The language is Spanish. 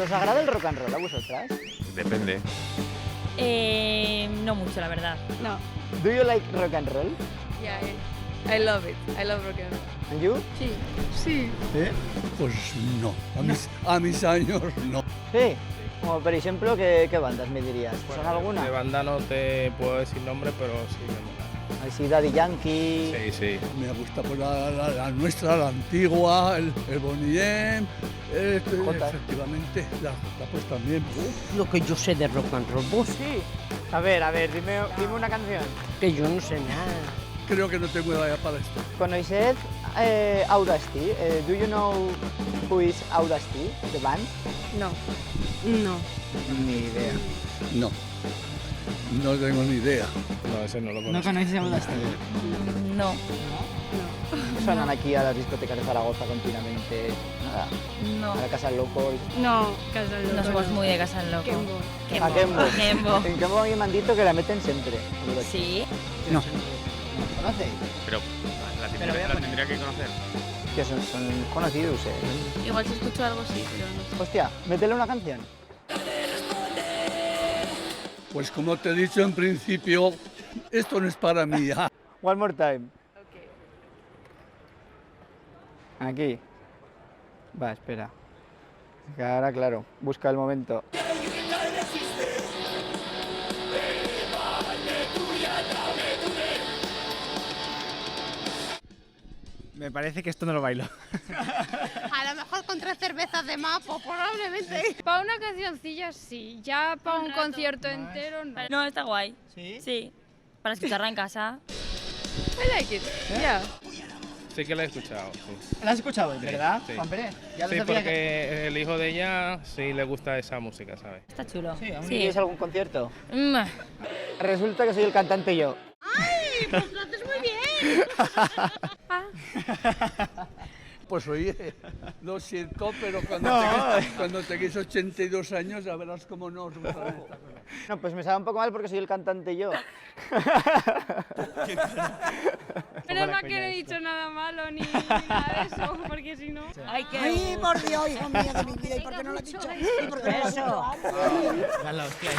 ¿Os agrada el rock and roll a vosotras? Depende. No mucho, la verdad. No. Do you like rock and roll? Yeah, I love it. I love rock and roll. And you? Sí. Sí. Pues no, a mis años no. Sí. Como por ejemplo, ¿qué bandas me dirías? ¿Son alguna? De banda no te puedo decir nombre, pero sí me mola. Así Daddy Yankee. Sí, sí. Me gusta pues la nuestra, la antigua, el Bonnie M, Jota. efectivamente, la Jota pues también. Lo que yo sé de rock and roll, vos, Sí. A ver, dime una canción. que yo no sé nada. Creo que no tengo edad para esto. ¿Conoced Audacity? Do you know who is Audacity, the band? No. No. Ni idea. No, no tengo ni idea. No, ese no lo ¿No conozco. conocéis Audacity? No. Suenan aquí a las discotecas de Zaragoza continuamente. Nada. No. A la Casa del Loco. No. Casa No somos muy de casa al loco. Kembo. A Kembo. Kembo. En Kembo a mí me han dicho que la meten siempre. Sí. No. ¿Conocéis? Pero la tendría que conocer. Que son conocidos, Igual si escucho algo sí, pero no sé. Hostia, métele una canción. Pues como te he dicho en principio, esto no es para mí. One more time. Aquí. Va, espera. Que ahora, claro, busca el momento. Me parece que esto no lo bailo. A lo mejor con 3 cervezas de más, pues probablemente. Para una cancioncilla sí, ya para un concierto entero no. No, está guay. ¿Sí? Sí. Para escucharla en casa. I like it, yeah. Sí que la he escuchado. Sí, ¿La has escuchado, verdad, sí. Juan Pérez? Ya lo Sí, sabía porque el hijo de ella sí le gusta esa música, ¿sabes? Está chulo. Sí, ¿aún Sí. quieres algún concierto? Mm. Resulta que soy el cantante yo. Pues lo haces muy bien. Pues oye, lo siento, pero cuando tengáis 82 años ya verás cómo no os gustará esta cosa. No, pues me sabe un poco mal porque soy el cantante yo. Menos mal que no he dicho nada malo ni nada de eso, porque si no... Ay, qué Ay, por Dios, hijo mío de mi vida, ¿y por qué no lo has dicho? ¿Y por qué no lo has dicho antes? La hostia.